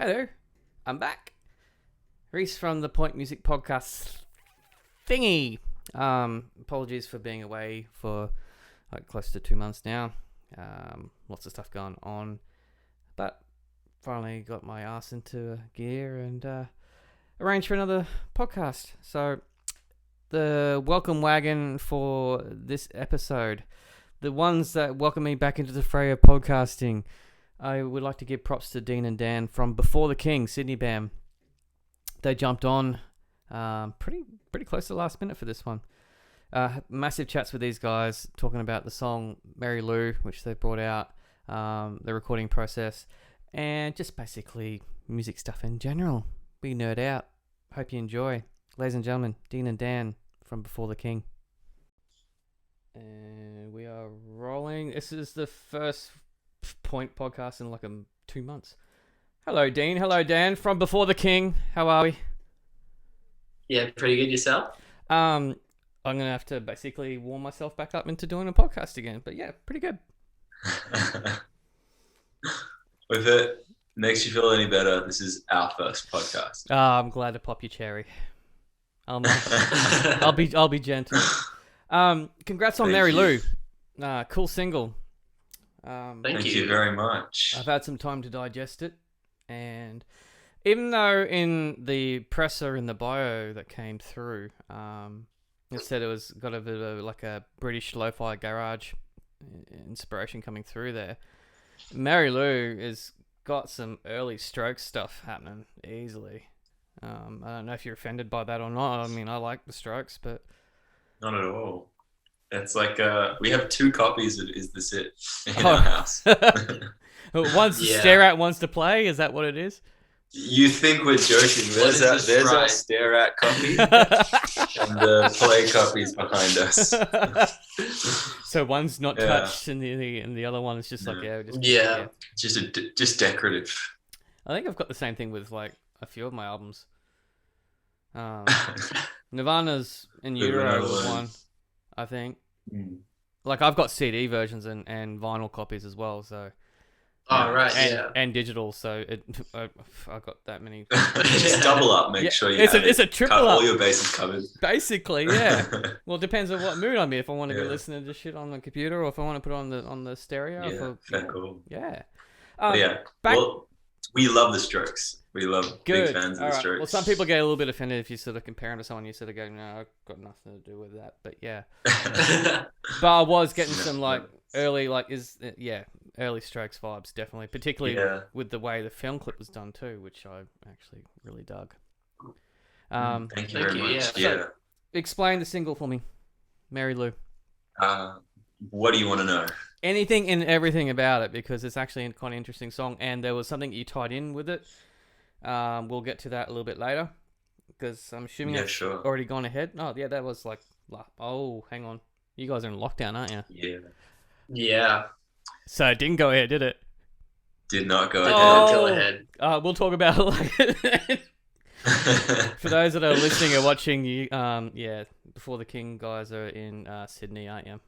Hello, I'm back. Reese from the Point Music Podcast thingy. Apologies for being away for close to 2 months now. Lots of stuff going on, but finally got my ass into gear and arranged for another podcast. So the welcome wagon for this episode, the ones that welcome me back into the fray of podcasting, I would like to give props to Dean and Dan from Before the King, Sydney Bam. They jumped on pretty close to the last minute for this one. Massive chats with these guys talking about the song Mary Lou, which they brought out, the recording process, and just basically music stuff in general. We nerd out. Hope you enjoy. Ladies and gentlemen, Dean and Dan from Before the King. And we are rolling. This is the first Point podcast in 2 months. Hello, Dean. Hello, Dan from Before the King. How are we? Yeah, pretty good. Yourself? I'm gonna have to basically warm myself back up into doing a podcast again. But yeah, pretty good. If it makes you feel any better, this is our first podcast. I'm glad to pop your cherry. I'll be gentle. Congrats on Mary Lou. Cool single. Thank you very much. I've had some time to digest it, and even though in the presser in the bio that came through, it said it was got a bit of a British lo-fi garage inspiration coming through there, Mary Lou has got some early Strokes stuff happening easily. I don't know if you're offended by that or not. I mean, I like the Strokes, but not at all. It's we have 2 copies of Is This It in our house. One's to stare at, one's to play. Is that what it is? You think we're joking. There's our stare at copy and the play copies behind us. So one's not touched and the other one is just just decorative. I think I've got the same thing with a few of my albums. Nirvana's In Utero was one, I think. I've got CD versions and vinyl copies as well, so. Oh, right, and digital, so I've got that many. Just double up, make sure you it's a triple up. All your bases covered. Basically, yeah. Well, it depends on what mood I'm in. If I want to go listen to this shit on the computer, or if I want to put it on the stereo. Cool. Yeah. Well, we love the Strokes. We love big fans of the Strokes. Well, some people get a little bit offended if you sort of compare them to someone. You sort of go, "No, I've got nothing to do with that." But yeah. But I was getting some early early Strokes vibes, definitely, particularly with the way the film clip was done too, which I actually really dug. Thank you very much. Yeah. So, explain the single for me, Mary Lou. What do you want to know? Anything and everything about it, because it's actually a kind of interesting song, and there was something you tied in with it. We'll get to that a little bit later, because I'm assuming it's already gone ahead. Oh, yeah, that was hang on. You guys are in lockdown, aren't you? Yeah. Yeah. So it didn't go ahead, did it? Did not go ahead. Go ahead. We'll talk about it. For those that are listening or watching, Before the King guys are in Sydney, aren't you?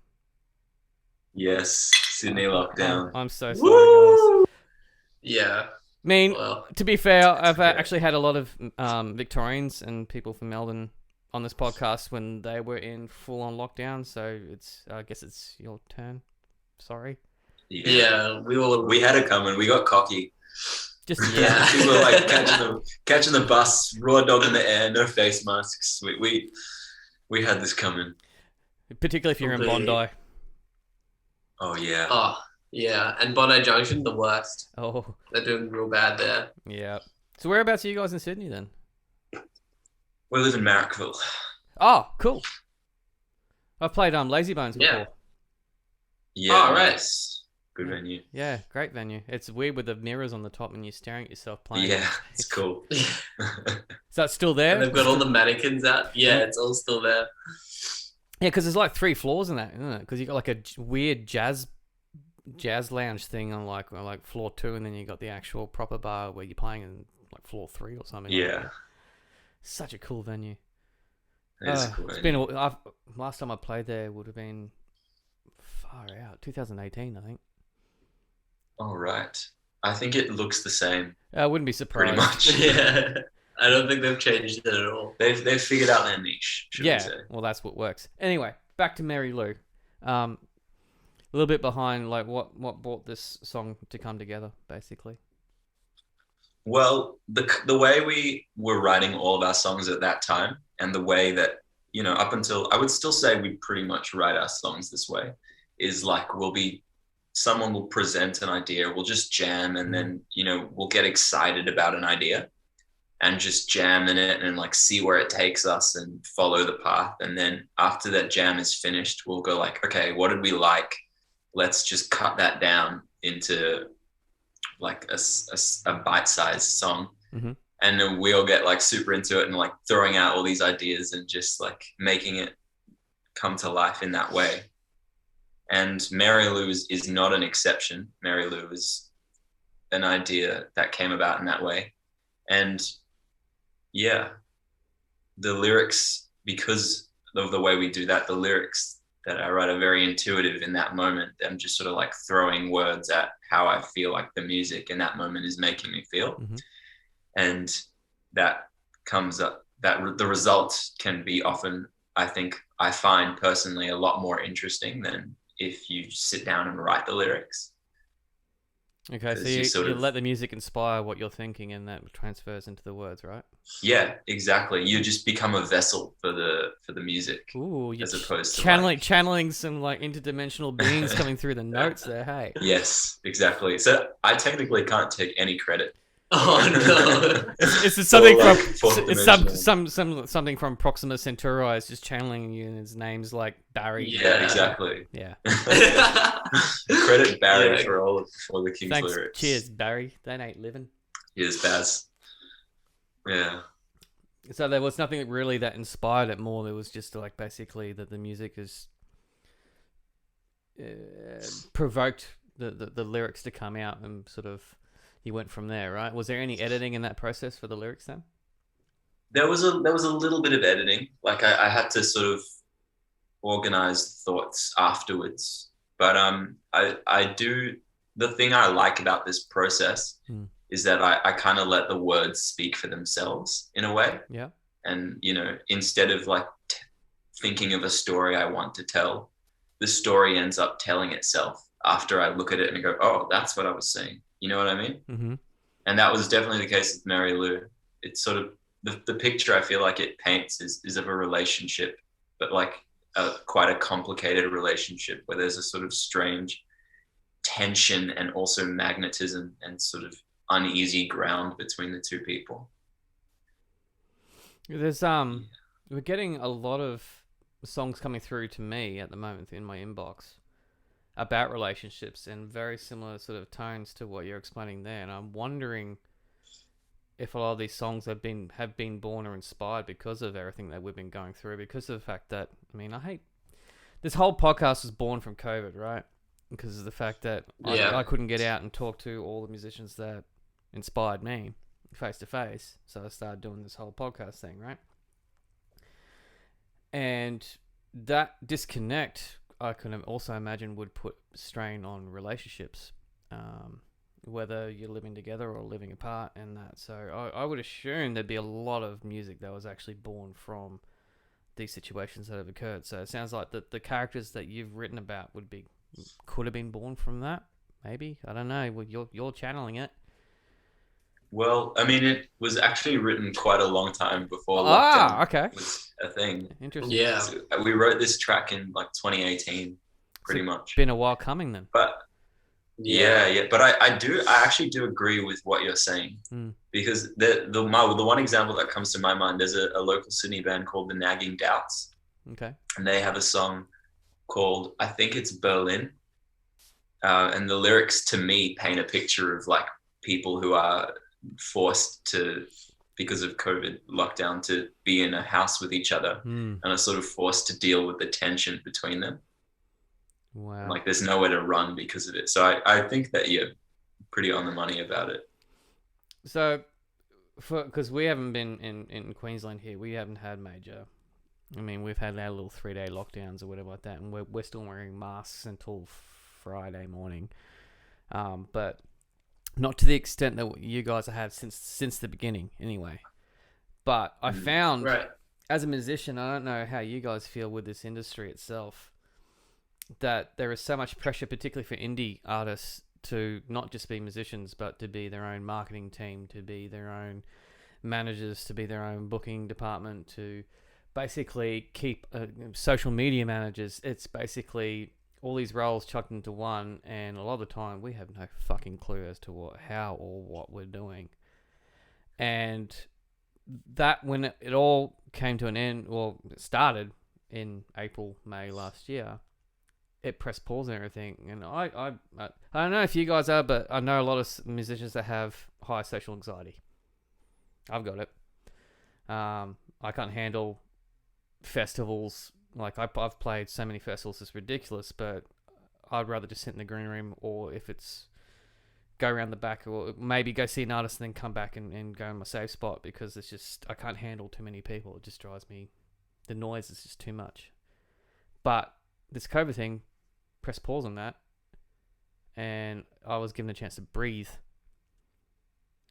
Yes, Sydney lockdown. I'm so sorry, guys. Yeah. I mean, to be fair, I've actually had a lot of Victorians and people from Melbourne on this podcast when they were in full-on lockdown, so I guess it's your turn. Sorry. Yeah, we had it coming. We got cocky. Just we were catching the bus, raw dog in the air, no face masks. We had this coming. Particularly if you're in Bondi. Oh yeah. Oh yeah, and Bondi Junction, the worst. Oh, they're doing real bad there. Yeah. So whereabouts are you guys in Sydney then? We live in Marrickville. Oh, cool. I've played Lazy Bones before. Yeah. Oh, right. Nice. Good venue. Yeah, great venue. It's weird with the mirrors on the top and you're staring at yourself playing. Yeah, it's cool. Is that still there? And they've got all the mannequins out. Yeah, it's all still there. Yeah, because there's 3 floors in that, isn't it? Because you got a weird jazz lounge thing on floor 2, and then you got the actual proper bar where you're playing in floor 3 or something. Yeah. Such a cool venue. It's cool. It's been last time I played there would have been far out, 2018, I think. Oh, right. I think it looks the same, I wouldn't be pretty surprised. much. Yeah. I don't think they've changed it at all. They've figured out their niche, should we Yeah, say? well, that's what works. Anyway, back to Mary Lou. A little bit behind, like what brought this song to come together, basically. Well, the way we were writing all of our songs at that time, and the way that, up until, I would still say we pretty much write our songs this way, is like someone will present an idea, we'll just jam, and then, we'll get excited about an idea and just jam in it and like see where it takes us and follow the path. And then after that jam is finished, we'll go like, okay, what did we like? Let's just cut that down into like a bite-sized song. Mm-hmm. And then we'll get like super into it and like throwing out all these ideas and just like making it come to life in that way. And Mary Lou is not an exception. Mary Lou is an idea that came about in that way. And yeah, the lyrics, because of the way we do that, the lyrics that I write are very intuitive in that moment. I'm just sort of like throwing words at how I feel like the music in that moment is making me feel. Mm-hmm. And that comes up, that the result can be often, I find personally a lot more interesting than if you sit down and write the lyrics. Okay, so you let the music inspire what you're thinking, and that transfers into the words, right? Yeah, exactly. You just become a vessel for the music. Ooh, you're as opposed to channeling some like interdimensional beings coming through the notes there. Hey. Yes, exactly. So I technically can't take any credit. Oh no! It's something like, from it's something from Proxima Centauri is just channeling you, and his name's like Barry. Yeah, exactly. Yeah. Credit Barry for the King's Thanks. lyrics. Cheers, Barry. That ain't living. Cheers, Baz. Yeah. So there was nothing really that inspired it more. There was just like basically that the music is provoked the lyrics to come out, and sort of you went from there, right? Was there any editing in that process for the lyrics then? There was a little bit of editing. Like I had to sort of organize thoughts afterwards. But I do, the thing I like about this process is that I kind of let the words speak for themselves in a way. Yeah. And, instead of like thinking of a story I want to tell, the story ends up telling itself after I look at it and go, oh, that's what I was saying. You know what I mean? Mm-hmm. And that was definitely the case with Mary Lou. It's sort of the picture I feel like it paints is of a relationship, but like quite a complicated relationship where there's a sort of strange tension and also magnetism and sort of uneasy ground between the two people. There's we're getting a lot of songs coming through to me at the moment in my inbox about relationships and very similar sort of tones to what you're explaining there, and I'm wondering if a lot of these songs have been born or inspired because of everything that we've been going through, because of the fact that, I mean, I hate this whole podcast was born from COVID, right? Because of the fact that I couldn't get out and talk to all the musicians that inspired me face to face, so I started doing this whole podcast thing, right? And that disconnect, I can also imagine, would put strain on relationships, whether you're living together or living apart and that. So I would assume there'd be a lot of music that was actually born from these situations that have occurred. So it sounds like the characters that you've written about could have been born from that. Maybe, I don't know. Well, you're channeling it. Well, I mean, it was actually written quite a long time before lockdown was a thing. Interesting. Yeah. So we wrote this track in like 2018, pretty much. Been a while coming then. But yeah. But I actually do agree with what you're saying, because the one example that comes to my mind, there's a local Sydney band called the Nagging Doubts. Okay. And they have a song called, I think it's Berlin. And the lyrics to me paint a picture of like people who are forced to, because of COVID lockdown, to be in a house with each other and are sort of forced to deal with the tension between them. Wow. Like there's nowhere to run because of it. So I think that you're pretty on the money about it. So, because we haven't been in Queensland here, we haven't had major. I mean, we've had our little 3-day lockdowns or whatever like that, and we're still wearing masks until Friday morning. But Not to the extent that you guys have since the beginning, anyway. But I found, Right. as a musician, I don't know how you guys feel with this industry itself, that there is so much pressure, particularly for indie artists, to not just be musicians, but to be their own marketing team, to be their own managers, to be their own booking department, to basically keep social media managers. It's basically all these roles chucked into one, and a lot of the time we have no fucking clue as to how or what we're doing. And that, when it all came to an end, well, it started in April, May last year, it pressed pause and everything. And I don't know if you guys are, but I know a lot of musicians that have high social anxiety. I've got it. I can't handle festivals. Like, I've played so many festivals, it's ridiculous, but I'd rather just sit in the green room, or if it's go around the back, or maybe go see an artist and then come back and go in my safe spot, because it's just, I can't handle too many people. It just drives me, the noise is just too much. But this COVID thing, press pause on that, and I was given a chance to breathe.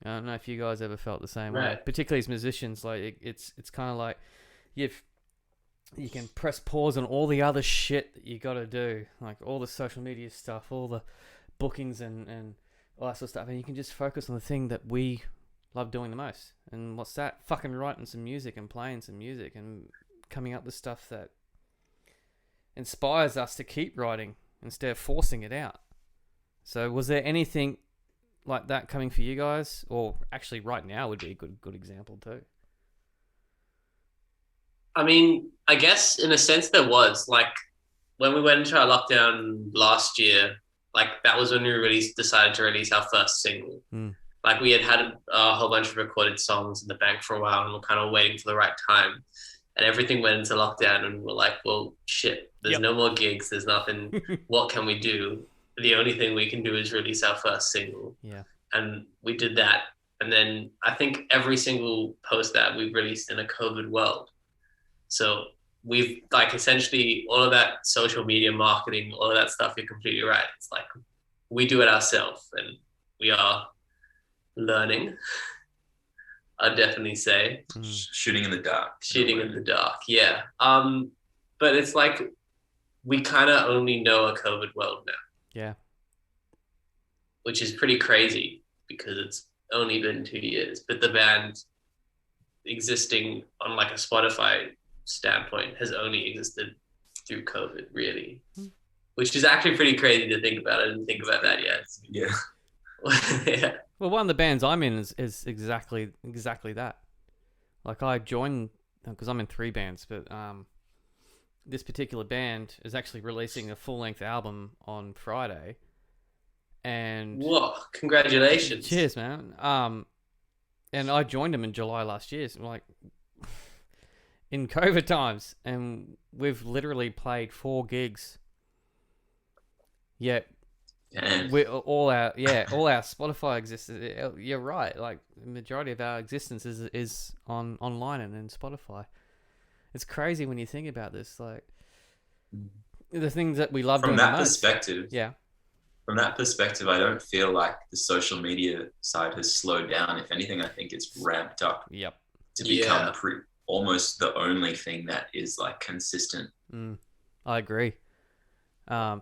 I don't know if you guys ever felt the same way, particularly as musicians. Like, it's kind of like you can press pause on all the other shit that you got to do, like all the social media stuff, all the bookings and all that sort of stuff, and you can just focus on the thing that we love doing the most. And what's that? Fucking writing some music and playing some music and coming up with stuff that inspires us to keep writing instead of forcing it out. So was there anything like that coming for you guys? Or actually right now would be a good example too. I mean, I guess in a sense there was, like, when we went into our lockdown last year, like, that was when we decided to release our first single. Like, we had a whole bunch of recorded songs in the bank for a while, and we're kind of waiting for the right time. And everything went into lockdown, and we're like, well, shit, there's no more gigs, there's nothing. What can we do? The only thing we can do is release our first single. Yeah. And we did that. And then I think every single post that we've released in a COVID world. So we've, like, essentially all of that social media marketing, all of that stuff, you're completely right. It's like we do it ourselves, and we are learning, I'd definitely say. Shooting in the dark. Shooting in the dark, yeah. But it's like we kind of only know a COVID world now. Yeah. Which is pretty crazy because it's only been 2 years. But the band existing on, like, a Spotify standpoint has only existed through COVID, really. Which is actually pretty crazy to think about. I didn't think about that yet. Yeah. Yeah. Well, one of the bands I'm in is exactly that. Like, I joined, because I'm in 3 bands, but this particular band is actually releasing a full-length album on Friday. And whoa, congratulations. Cheers, man. And I joined them in July last year, so, like, in COVID times, and we've literally played 4 gigs. Yet we all our Spotify existence. You're right. Like, the majority of our existence is online and in Spotify. It's crazy when you think about this. Like, the things that we love from doing that the most. perspective. Yeah. From that perspective, I don't feel like the social media side has slowed down. If anything, I think it's ramped up. Yep. To become almost the only thing that is, like, consistent. I agree. But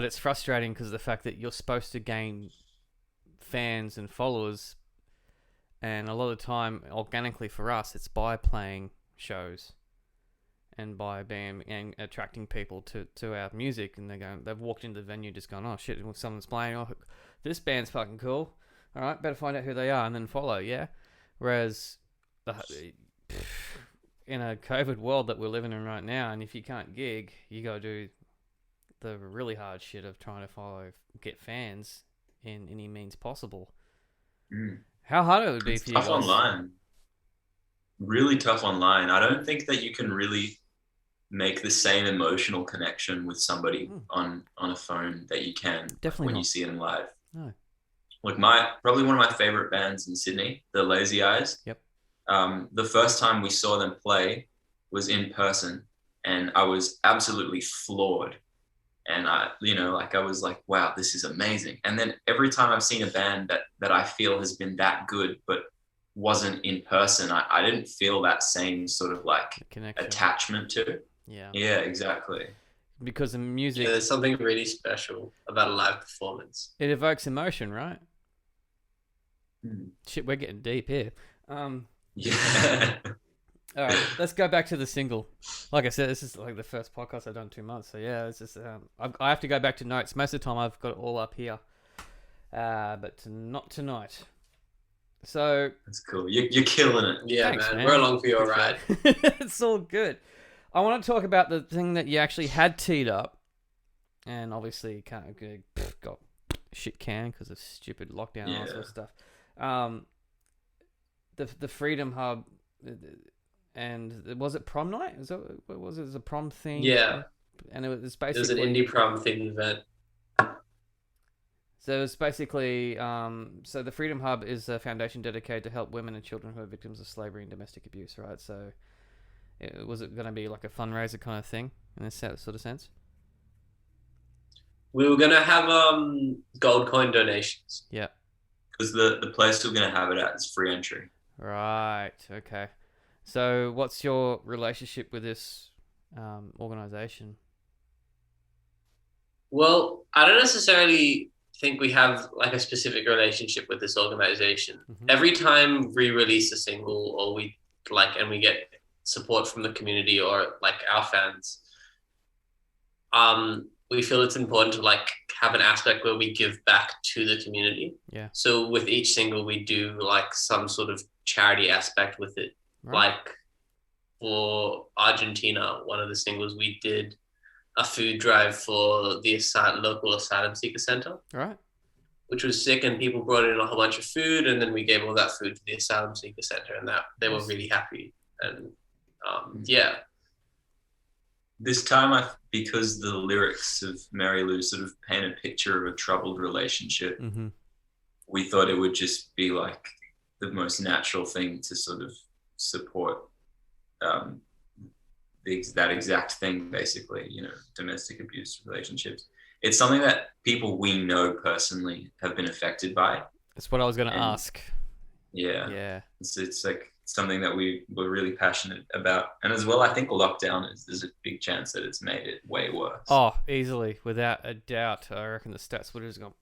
it's frustrating because of the fact that you're supposed to gain fans and followers, and a lot of the time, organically for us, it's by playing shows and by being and attracting people to our music, and they've walked into the venue just going, oh shit, someone's playing, oh, this band's fucking cool, all right, better find out who they are and then follow. Yeah. Whereas in a COVID world that we're living in right now, and if you can't gig, you gotta do the really hard shit of trying to get fans in any means possible. How hard it would be for you guys? Tough online. Really tough online. I don't think that you can really make the same emotional connection with somebody on a phone that you can when you see them live. No. Like, probably one of my favorite bands in Sydney, the Lazy Eyes. Yep. The first time we saw them play was in person, and I was absolutely floored And I was like, wow, this is amazing. And then every time I've seen a band that I feel has been that good, but wasn't in person, I didn't feel that same sort of like connection, attachment to. Yeah, exactly. Because the music, there's something really special about a live performance. It evokes emotion, right? Mm. Shit, we're getting deep here. Yeah. All right, let's go back to the single. Like I said, this is like the first podcast I've done in 2 months, so yeah, it's just I have to go back to notes. Most of the time, I've got it all up here, but not tonight. So that's cool. You're killing it. Yeah, thanks, man. We're along for your ride. It's all good. I want to talk about the thing that you actually had teed up, and obviously you can't got shit canned because of stupid lockdown and all that sort of stuff. The Freedom Hub. And was it prom night? Was it a prom thing? Yeah. And it was basically... It was an indie prom themed event. So it was basically... so the Freedom Hub is a foundation dedicated to help women and children who are victims of slavery and domestic abuse, right? So was it going to be like a fundraiser kind of thing in this sort of sense? We were going to have gold coin donations. Yeah. Because the place we're going to have it at is free entry. Right, okay. So, what's your relationship with this organization? Well, I don't necessarily think we have like a specific relationship with this organization. Mm-hmm. Every time we release a single, or we get support from the community or like our fans, we feel it's important to like have an aspect where we give back to the community. Yeah. So with each single, we do like some sort of charity aspect with it. Right. Like for Argentina, one of the singles, we did a food drive for the local asylum seeker center, Right. which was sick, and people brought in a whole bunch of food, and then we gave all that food to the asylum seeker center, and that they were really happy. And yeah. This time, because the lyrics of Mary Lou sort of paint a picture of a troubled relationship, Mm-hmm. we thought it would just be like the most natural thing to sort of support that exact thing, basically, domestic abuse relationships. It's something that people we know personally have been affected by. That's what I was going to ask. Yeah. Yeah. It's like something that we were really passionate about. And as well, I think lockdown there's a big chance that it's made it way worse. Oh, easily. Without a doubt. I reckon the stats would have just gone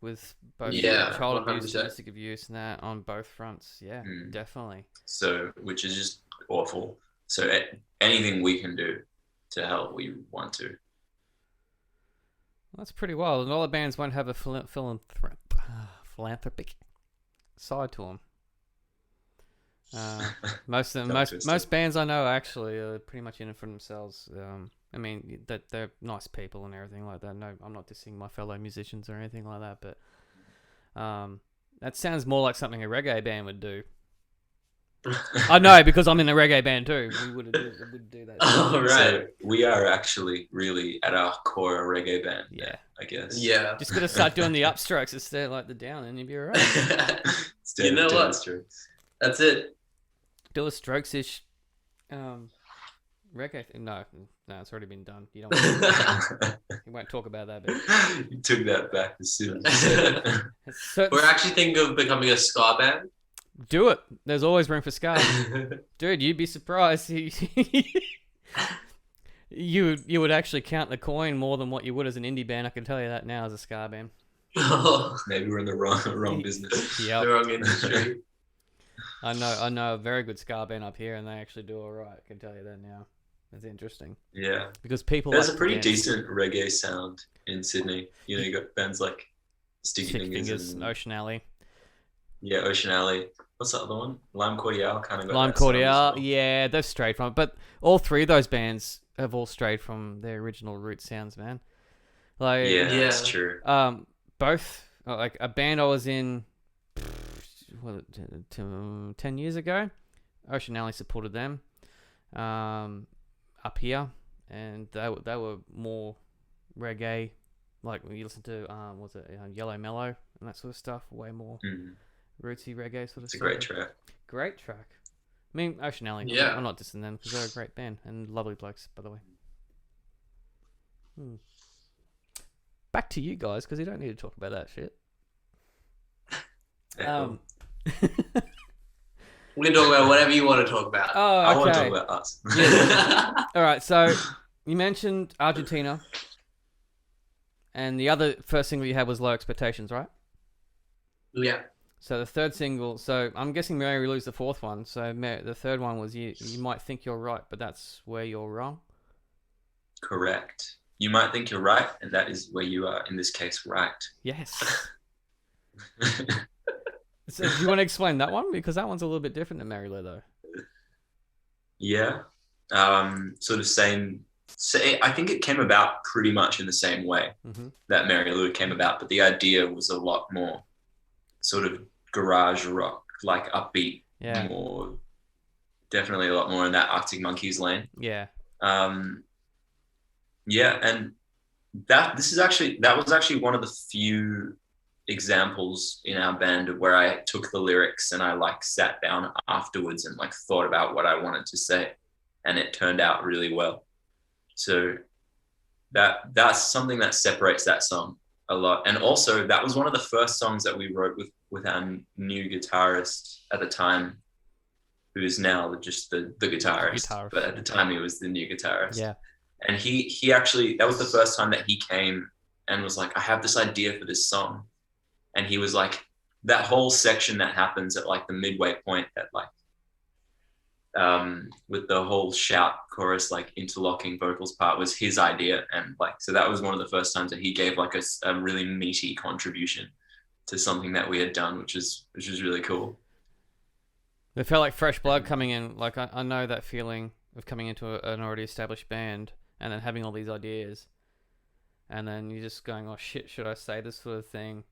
with both child abuse, 100%. domestic abuse, and that on both fronts. Yeah, definitely. So, which is just awful. So anything we can do to help, we want to. That's pretty wild. And all the bands won't have a philanthropic side to them. Most bands I know actually are pretty much in it for themselves. I mean, that they're nice people and everything like that. No, I'm not dissing my fellow musicians or anything like that, but that sounds more like something a reggae band would do. I know, because I'm in a reggae band too. We would do that. Oh, right. So we are actually really at our core a reggae band. Yeah. I guess. Yeah. Just got to start doing the upstrokes instead of like the down, and you'll be alright. You know what? That's it. Do a strokes-ish reggae thing. No, it's already been done. You don't want you won't talk about that bit. You took that back as soon as you said it. We're actually thinking of becoming a ska band. Do it. There's always room for ska. Dude, you'd be surprised. You would actually count the coin more than what you would as an indie band. I can tell you that now as a ska band. Maybe we're in the wrong business. Yeah. The wrong industry. I know a very good ska band up here, and they actually do all right. I can tell you that now. That's interesting. Yeah. Because people there's like a pretty decent reggae sound in Sydney. You got bands like Sticky Fingers and Ocean Alley. Yeah, Ocean Alley. What's that other one? Lime Cordiale kind of got Lime that sound as Cordiale, well. yeah, they've strayed from it. But all three of those bands have all strayed from their original root sounds, man. Like, Yeah, that's true. Both, like a band I was in, 10 years ago, Ocean Alley supported them up here, and they were more reggae, like when you listen to Yellow Mellow and that sort of stuff, way more rootsy reggae sort of It's stuff. a great track. Great track. I mean, Ocean Alley. Yeah. I'm not dissing them because they're a great band and lovely blokes, by the way. back to you guys because you don't need to talk about that shit. Yeah, We can talk about whatever you want to talk about. Oh, I want to okay. talk about us. All right. So you mentioned Argentina, and the other first single you had was Low Expectations, right? Yeah. So the third single. So I'm guessing Mary Lou's the fourth one. So the third one was you. You might think you're right, but that's where you're wrong. Correct. You might think you're right, and that is where you are, in this case, right. Yes. So do you want to explain that one? Because that one's a little bit different than Mary Lou, though. Yeah. Sort of same. I think it came about pretty much in the same way that Mary Lou came about, but the idea was a lot more sort of garage rock, like upbeat, more, definitely a lot more in that Arctic Monkeys lane. Yeah. Yeah, and that was actually one of the few examples in our band where I took the lyrics and I like sat down afterwards and like thought about what I wanted to say, and it turned out really well. So that's something that separates that song a lot. And also that was one of the first songs that we wrote with our new guitarist at the time, who is now just the guitarist. But at the time he was the new guitarist. Yeah. And he actually, that was the first time that he came and was like, I have this idea for this song. And he was like, that whole section that happens at like the midway point, that like, with the whole shout chorus, like interlocking vocals part, was his idea. And like, so that was one of the first times that he gave like a really meaty contribution to something that we had done, which was really cool. It felt like fresh blood coming in. Like I know that feeling of coming into an already established band and then having all these ideas, and then you're just going, oh shit, should I say this sort of thing?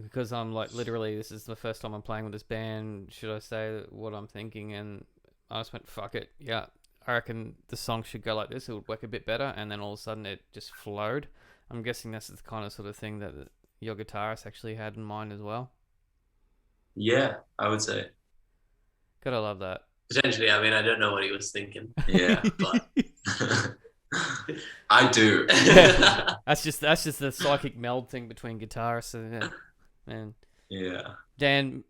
Because I'm like, literally, this is the first time I'm playing with this band. Should I say what I'm thinking? And I just went, fuck it. Yeah, I reckon the song should go like this. It would work a bit better. And then all of a sudden it just flowed. I'm guessing that's the kind of sort of thing that your guitarist actually had in mind as well. Yeah, I would say. Gotta love that. Potentially, I mean, I don't know what he was thinking. Yeah, but I do. Yeah. That's just the psychic meld thing between guitarists and yeah. Dan,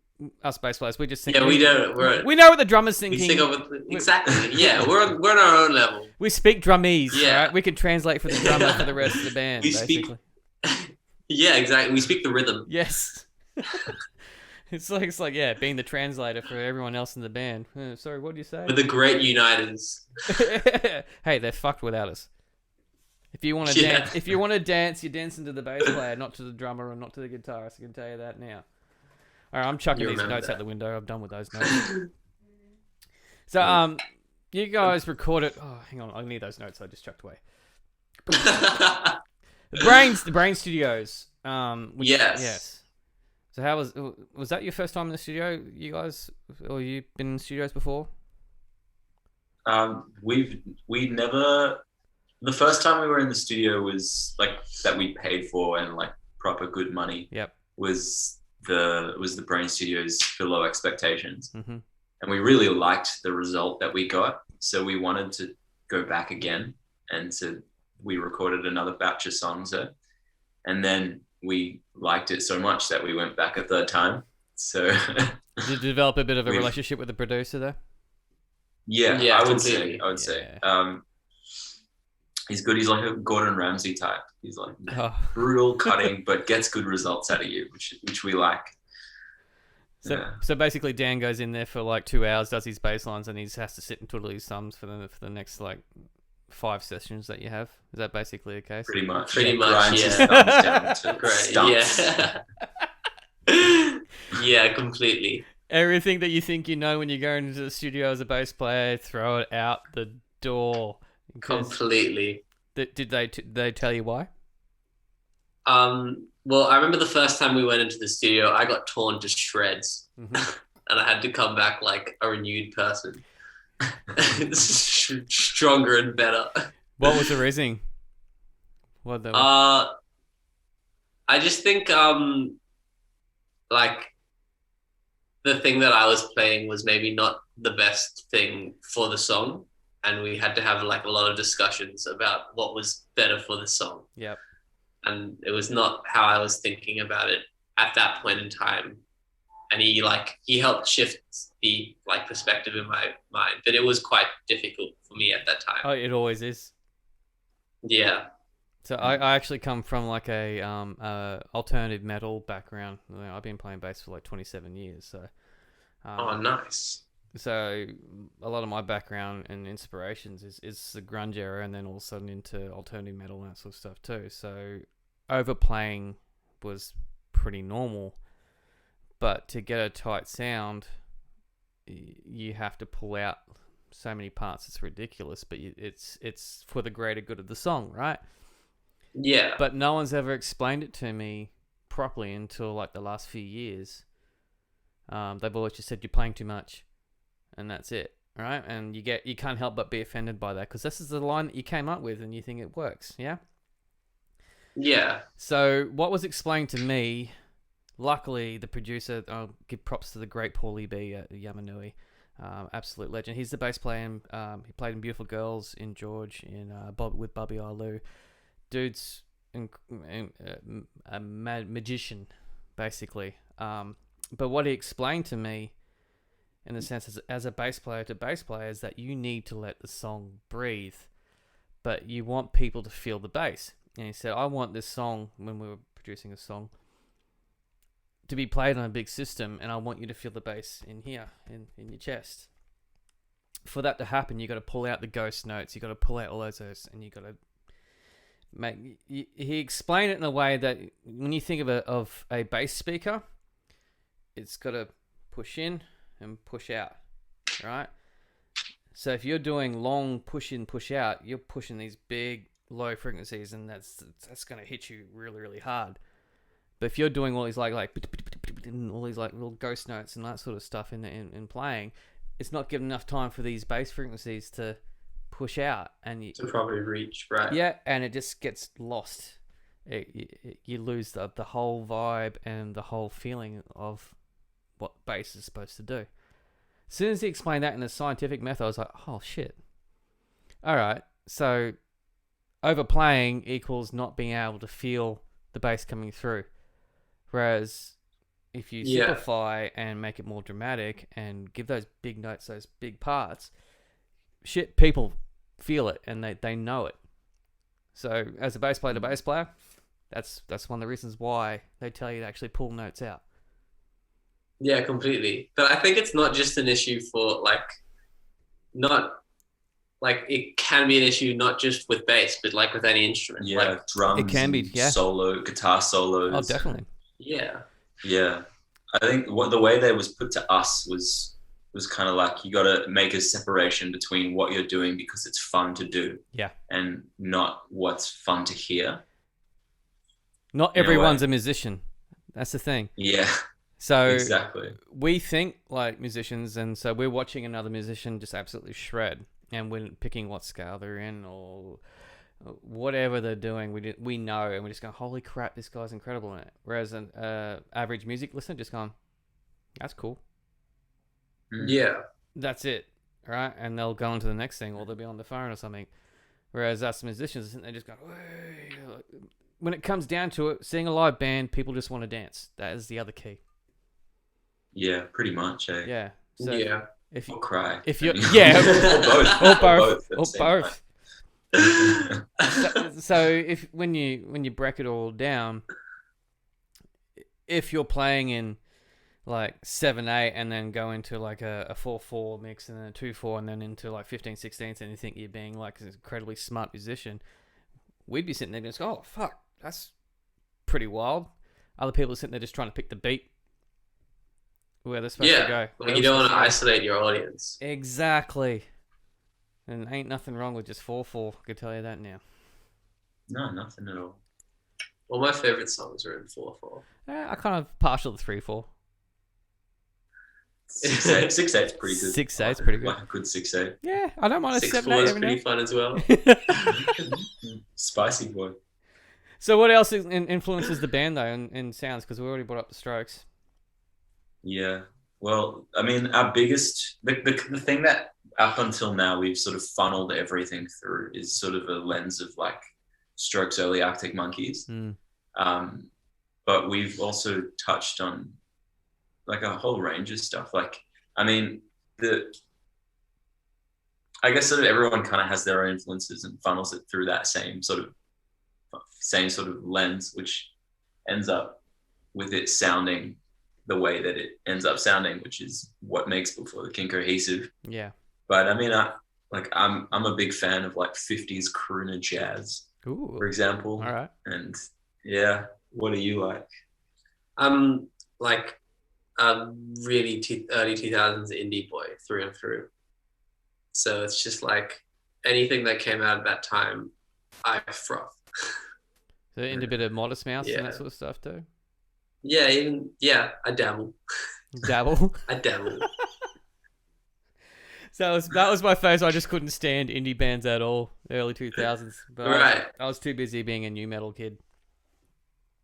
us bass players, we just think. Yeah, we don't. We know what the drummer's thinking. We think of it, exactly. Yeah, we're on our own level. We speak drummese. Yeah, right? We can translate for the drummer for the rest of the band. We basically. Yeah, exactly. We speak the rhythm. Yes. It's like being the translator for everyone else in the band. Sorry, what do you say? We're the great uniters. Hey, they're fucked without us. If you want to dance, you're dancing to the bass player, not to the drummer, and not to the guitarist. I can tell you that now. All right, I'm chucking these notes out the window. I'm done with those notes. So, you guys recorded. Oh, hang on, I need those notes I just chucked away. The Brain Studios. Yes. So how was that your first time in the studio, you guys, or you been in studios before? We never. The first time we were in the studio was like that we paid for and like proper good money. Yep. Was the Brain Studios for Low Expectations, and we really liked the result that we got, so we wanted to go back again, and so we recorded another batch of songs there, and then we liked it so much that we went back a third time. So did you develop a bit of a relationship with the producer there? Yeah, I would say. He's good. He's like a Gordon Ramsay type. He's like brutal, cutting, but gets good results out of you, which we like. So basically, Dan goes in there for like 2 hours, does his bass lines, and he just has to sit and twiddle his thumbs for the next like 5 sessions that you have. Is that basically the case? Pretty much. Yeah. Great. Yeah. Yeah, completely. Everything that you think you know when you go into the studio as a bass player, throw it out the door. Completely. Did they tell you why? Well, I remember the first time we went into the studio, I got torn to shreds, and I had to come back like a renewed person, stronger and better. What was the reasoning? I just think like the thing that I was playing was maybe not the best thing for the song. And we had to have like a lot of discussions about what was better for the song. Yep. and it was not how I was thinking about it at that point in time. And he helped shift the like perspective in my mind, but it was quite difficult for me at that time. Oh, it always is. Yeah. So I actually come from like a alternative metal background. I've been playing bass for like 27 years. So Oh, nice. so a lot of my background and inspirations is the grunge era, and then all of a sudden into alternative metal and that sort of stuff too. So overplaying was pretty normal, but to get a tight sound, you have to pull out so many parts. It's ridiculous, but it's for the greater good of the song, right? Yeah. But no one's ever explained it to me properly until like the last few years. They've always just said you're playing too much, and that's it, right? And you can't help but be offended by that, because this is the line that you came up with and you think it works, yeah? Yeah. So what was explained to me, luckily the producer, I'll give props to the great Paulie B at Yamanui, absolute legend. He's the bass player, he played in Beautiful Girls, in George, with Bobby Arlou. Dude's a magician, basically. But what he explained to me, in the sense as a bass player to bass player, is that you need to let the song breathe, but you want people to feel the bass. And he said, I want this song, when we were producing a song, to be played on a big system, and I want you to feel the bass in here, in your chest. For that to happen, you got to pull out the ghost notes, you got to pull out all those, and you got to he explained it in a way that when you think of a bass speaker, it's got to push in and push out, right? So if you're doing long push in, push out, you're pushing these big low frequencies, and that's going to hit you really, really hard. But if you're doing all these like all these like little ghost notes and that sort of stuff in playing, it's not giving enough time for these bass frequencies to push out, and to probably reach, right? Yeah, and it just gets lost. You lose the whole vibe and the whole feeling of what bass is supposed to do. As soon as he explained that in a scientific method, I was like, oh shit. Alright, so overplaying equals not being able to feel the bass coming through. Whereas if you simplify and make it more dramatic and give those big notes, those big parts, shit, people feel it and they know it. So as a bass player to bass player, that's one of the reasons why they tell you to actually pull notes out. Yeah, completely. But I think it's not just an issue for it can be an issue not just with bass, but like with any instrument. Yeah, like drums. It can be, yeah. Solo, guitar solos. Oh, definitely. Yeah. Yeah. I think the way that was put to us was kind of like, you got to make a separation between what you're doing because it's fun to do, and not what's fun to hear. Not everyone's a musician. That's the thing. Yeah. So exactly, we think like musicians, and so we're watching another musician just absolutely shred, and we're picking what scale they're in or whatever they're doing. We know, and we just go, holy crap, this guy's incredible in it. Whereas an average music listener just going, that's cool. Yeah. That's it, right? And they'll go on to the next thing, or they'll be on the phone or something. Whereas us musicians, they just go, hey. When it comes down to it, seeing a live band, people just want to dance. That is the other key. Yeah, pretty much. Eh? Yeah. So yeah. If you or cry. if you or both. So if when you break it all down, if you're playing in like 7/8 and then go into like a 4/4 mix and then a 2/4 and then into like 15/16, and you think you're being like an incredibly smart musician, we'd be sitting there just go, oh fuck, that's pretty wild. Other people are sitting there just trying to pick the beat where they're supposed to go. Like you don't want to isolate your audience. Exactly. And ain't nothing wrong with just 4/4. I can tell you that now. No, nothing at all. Well, my favorite songs are in 4/4. I kind of partial to 3/4. 6/8. 6/8's pretty good. 6/8's pretty good. Like a good 6/8. Yeah, I don't mind a 7/8 6/4 is every pretty now. fun as well. Spicy boy. So what else influences the band though in sounds? Because we already brought up the Strokes. Yeah. Well, I mean, our biggest, the thing that up until now we've sort of funneled everything through is sort of a lens of like Strokes' early Arctic Monkeys. But we've also touched on like a whole range of stuff. Like, I mean, I guess sort of everyone kind of has their own influences and funnels it through that same sort of lens, which ends up with it sounding the way that it ends up sounding, which is what makes Before the King cohesive. Yeah. But I mean, I'm a big fan of like 50s crooner jazz, for example. All right. And yeah, what do you like? Like really early 2000s indie boy through and through. So it's just like anything that came out at that time, I froth. So into a bit of Modest Mouse and that sort of stuff too? Yeah, I dabble. Dabble? I dabble. So that was my phase. I just couldn't stand indie bands at all, early 2000s. But right. I was too busy being a new metal kid.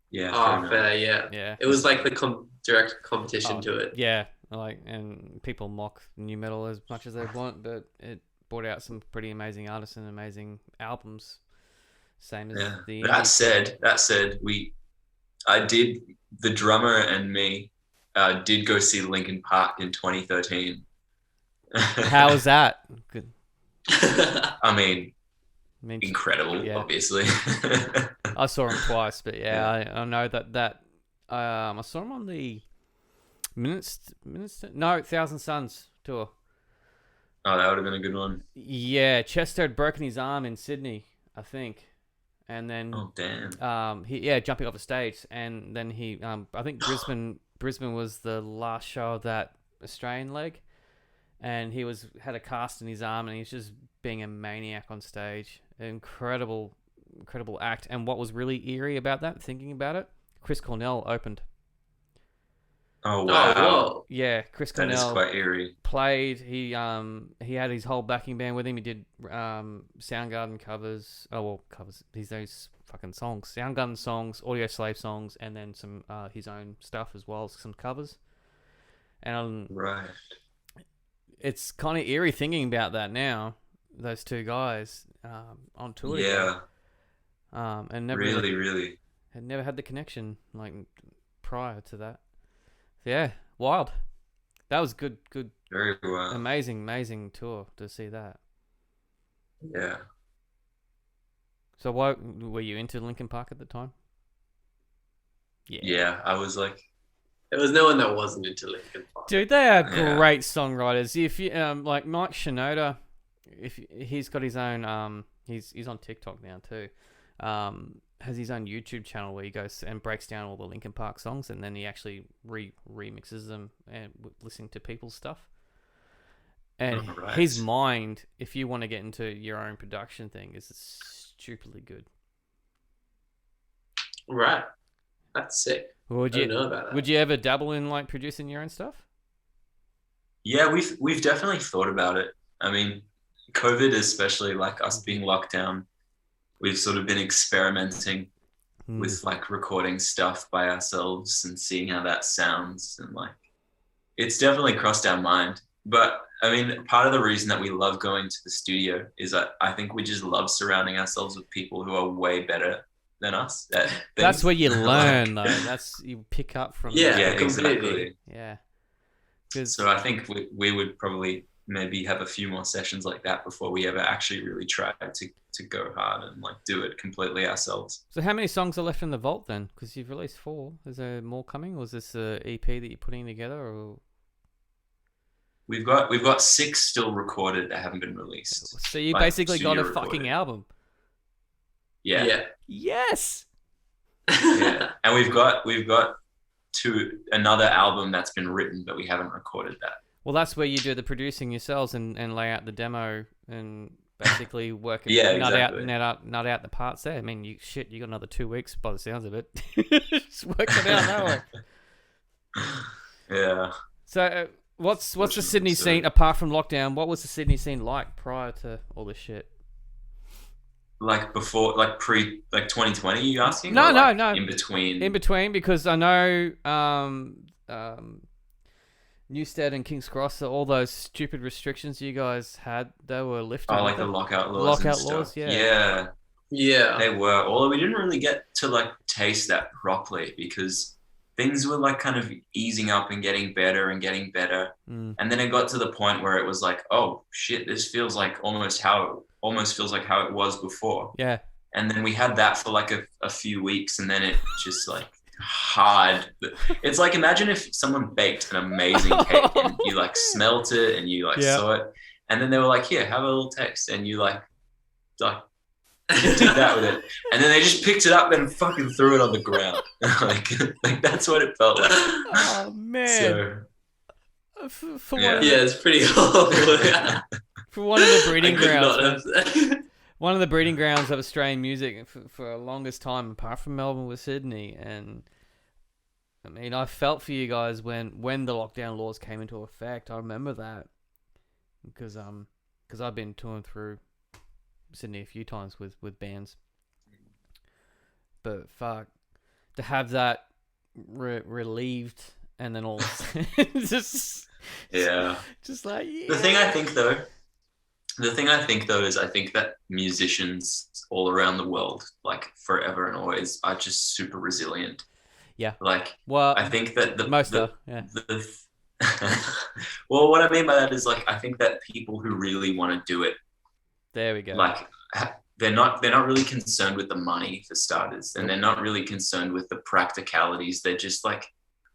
Yeah. Oh, fair, yeah. Yeah. It was like the direct competition to it. Yeah. And people mock new metal as much as they want, but it brought out some pretty amazing artists and amazing albums. Same as the indie. That said, the drummer and me did go see Linkin Park in 2013. How was that? Good. I mean incredible, obviously. I saw him twice, but I know that I saw him on the Thousand Suns tour. Oh, that would have been a good one. Yeah, Chester had broken his arm in Sydney, I think. And then jumping off the stage, and then he I think Brisbane was the last show of that Australian leg, and he had a cast in his arm, and he's just being a maniac on stage. Incredible act. And what was really eerie about that, thinking about it, Chris Cornell opened. Oh wow! Oh, yeah, Chris Cornell. That is quite eerie. Played. He had his whole backing band with him. He did Soundgarden covers. Oh well, covers. Those fucking songs, Soundgarden songs, Audio Slave songs, and then some his own stuff as well, some covers. And right, it's kind of eerie thinking about that now. Those two guys on tour. Yeah. And never really had never had the connection like prior to that. Yeah, wild. That was good. Very wild. Amazing tour to see that. Yeah. So why were you into Linkin Park at the time? Yeah, I was like, there was no one that wasn't into Linkin Park. Dude, they are great songwriters. If you like Mike Shinoda, if he's got his own he's on TikTok now too. Has his own YouTube channel where he goes and breaks down all the Linkin Park songs, and then he actually remixes them and listening to people's stuff. And his mind, if you want to get into your own production thing, is stupidly good. Right, that's sick. Would you know about that. Would you ever dabble in like producing your own stuff? Yeah, we've definitely thought about it. I mean, COVID, especially like us being locked down, we've sort of been experimenting with like recording stuff by ourselves and seeing how that sounds, and like it's definitely crossed our mind. But I mean, part of the reason that we love going to the studio is that I think we just love surrounding ourselves with people who are way better than us. That's where you learn, though. That's you pick up from. Yeah, exactly. Yeah. So I think we would probably maybe have a few more sessions like that before we ever actually really try to go hard and like do it completely ourselves. So how many songs are left in the vault then? Because you've released 4. Is there more coming, or is this a EP that you're putting together? Or we've got 6 still recorded that haven't been released. So you basically got a fucking album. Yeah. Yes. Yeah, and we've got another album that's been written, but we haven't recorded that. Well, that's where you do the producing yourselves and lay out the demo and basically work it, nut out the parts there. I mean, you got another 2 weeks by the sounds of it. Just work it out that way. Yeah. So, what's the Sydney scene apart from lockdown? What was the Sydney scene like prior to all this shit? Like before, like pre, like 2020? You asking? No. In between. In between, because I know Newstead and King's Cross, all those stupid restrictions you guys had, they were lifted. Oh, like the lockout laws. Lockout laws, yeah. Yeah. Yeah. They were, although we didn't really get to like taste that properly because things were like kind of easing up and getting better and getting better. And then it got to the point where it was like, oh shit, this feels like almost feels like how it was before. Yeah. And then we had that for like a few weeks, and then it just like hard. It's like, imagine if someone baked an amazing cake and you like smelt it and you like saw it, and then they were like, here, have a little taste, and you like did that with it, and then they just picked it up and fucking threw it on the ground. like that's what it felt like. Oh man. So For yeah, it's pretty horrible. For one of the breeding I could not grounds. have- One of the breeding grounds of Australian music for the longest time, apart from Melbourne, was Sydney. And I mean, I felt for you guys when the lockdown laws came into effect. I remember that because I've been touring through Sydney a few times with bands. But fuck, to have that relieved and then all just like yeah. The thing I think though is I think that musicians all around the world, like forever and always, are just super resilient. Yeah. Like, well, I think that well, what I mean by that is like, I think that people who really want to do it, there we go. Like, they're not really concerned with the money for starters, and they're not really concerned with the practicalities. They're just like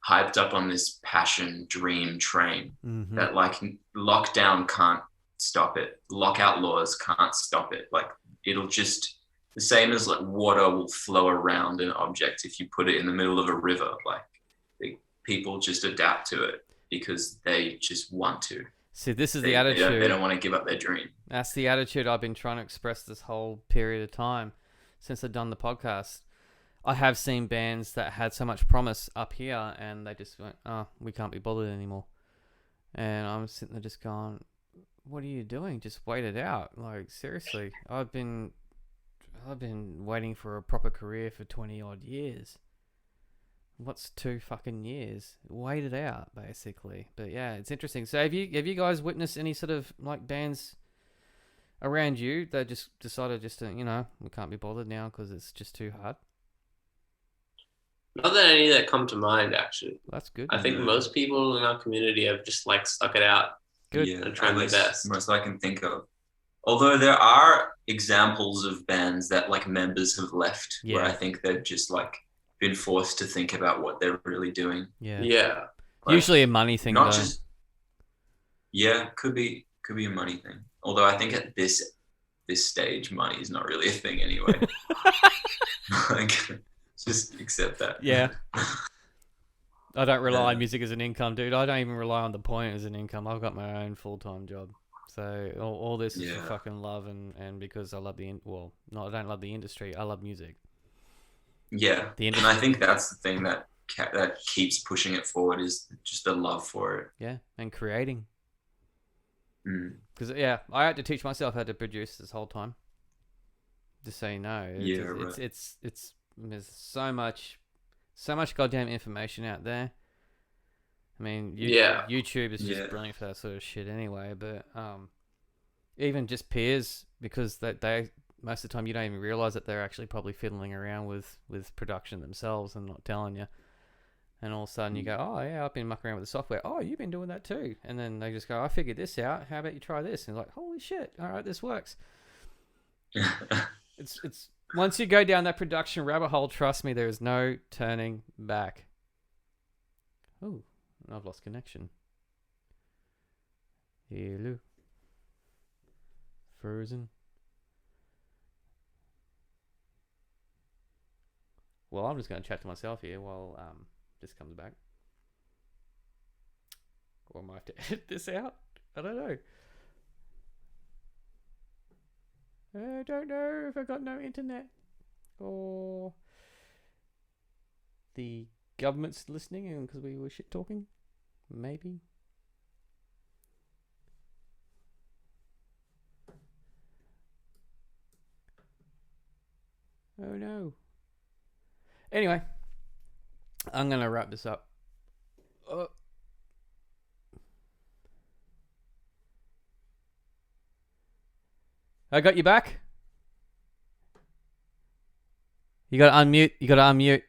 hyped up on this passion dream train that like lockdown can't stop it. Lockout laws can't stop it. Like, it'll just, the same as like water will flow around an object if you put it in the middle of a river. Like, people just adapt to it because they just want to. See, this is the attitude. They don't want to give up their dream. That's the attitude I've been trying to express this whole period of time since I've done the podcast. I have seen bands that had so much promise up here and they just went, oh, we can't be bothered anymore. And I'm sitting there just going, what are you doing? Just wait it out. Like, seriously, I've been waiting for a proper career for 20 odd years. What's 2 fucking years? Wait it out, basically. But yeah, it's interesting. So have you guys witnessed any sort of like bands around you that just decided just to, we can't be bothered now because it's just too hard? Not that any that come to mind, actually. That's good. I think most people in our community have just like stuck it out. Good. Yeah, and tried their best. Most I can think of. Although there are examples of bands that like members have left where I think they've just like been forced to think about what they're really doing. Yeah. Like, usually a money thing, not though. Just. Yeah, could be a money thing. Although I think at this stage, money is not really a thing anyway. Like, just accept that. Yeah. I don't rely on music as an income, dude. I don't even rely on the point as an income. I've got my own full-time job. So all this is for fucking love and because I love I don't love the industry. I love music. Yeah. And I think that's the thing that keeps pushing it forward is just the love for it. Yeah, and creating. Because I had to teach myself how to produce this whole time. Just so you know, it's there's so much goddamn information out there. I mean, YouTube is just brilliant for that sort of shit anyway. But even just peers, because they most of the time you don't even realize that they're actually probably fiddling around with production themselves and not telling you. And all of a sudden you go, oh yeah, I've been mucking around with the software. Oh, you've been doing that too. And then they just go, I figured this out. How about you try this? And like, holy shit! All right, this works. It's once you go down that production rabbit hole, trust me, there is no turning back. Oh, I've lost connection. Hello. Frozen. Well, I'm just going to chat to myself here while this comes back. Or I might have to edit this out. I don't know. I don't know if I got no internet. Or the government's listening and because we were shit talking. Maybe. Oh no. Anyway, I'm going to wrap this up. I got you back? You got to unmute. You got to unmute.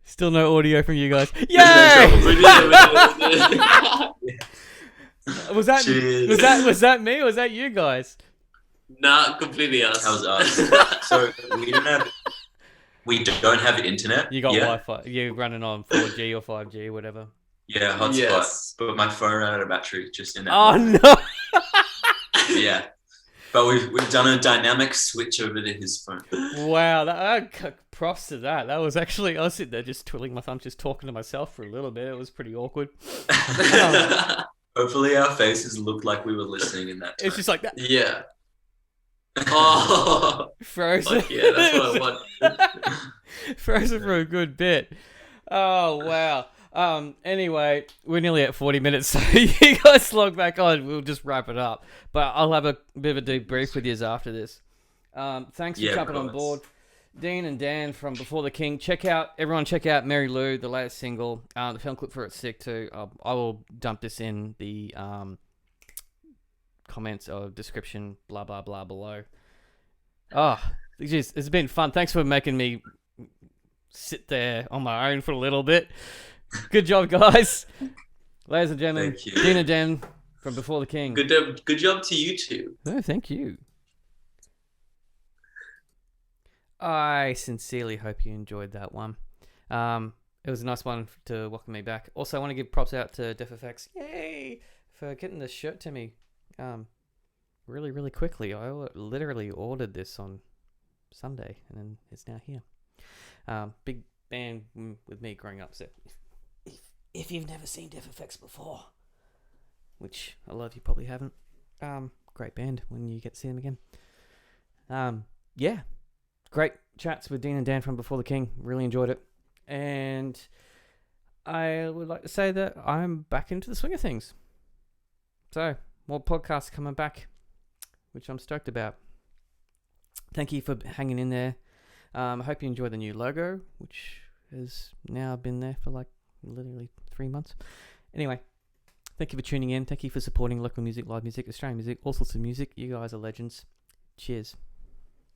Still no audio from you guys. Yay! Was that me? Or was that you guys? Nah, completely us. That was us. So we don't have internet. You got Wi-Fi. You're running on 4G or 5G, whatever. Yeah, hotspot. Yes. But my phone ran out of battery just in that. Oh no! Yeah, but we've done a dynamic switch over to his phone. Wow, props to that. That was actually, I was sitting there just twiddling my thumbs, just talking to myself for a little bit. It was pretty awkward. Hopefully our faces looked like we were listening in that time. It's just like that. Yeah. Oh, frozen. Yeah, that's what I want. Frozen for a good bit. Oh wow. Anyway, we're nearly at 40 minutes, so you guys log back on. We'll just wrap it up. But I'll have a bit of a debrief with you after this. Thanks for jumping on board. Dean and Dan from Before the King. Everyone check out Mary Lou, the latest single. The film clip for it's sick too. I will dump this in the comments or description, blah, blah, blah below. Oh, it's been fun. Thanks for making me sit there on my own for a little bit. Good job, guys. Ladies and gentlemen, Dean and Dan from Before the King. Good job to you two. Oh, thank you. I sincerely hope you enjoyed that one. It was a nice one to welcome me back. Also, I want to give props out to DefFX. Yay! For getting this shirt to me really, really quickly. I literally ordered this on Sunday, and then it's now here. Big band with me growing up. So if you've never seen DefFX before, which a lot of you probably haven't, great band when you get to see them again. Yeah. Great chats with Dean and Dan from Before the King. Really enjoyed it. And I would like to say that I'm back into the swing of things. So, more podcasts coming back, which I'm stoked about. Thank you for hanging in there. I hope you enjoy the new logo, which has now been there for like literally 3 months. Anyway, thank you for tuning in. Thank you for supporting local music, live music, Australian music, all sorts of music. You guys are legends. Cheers.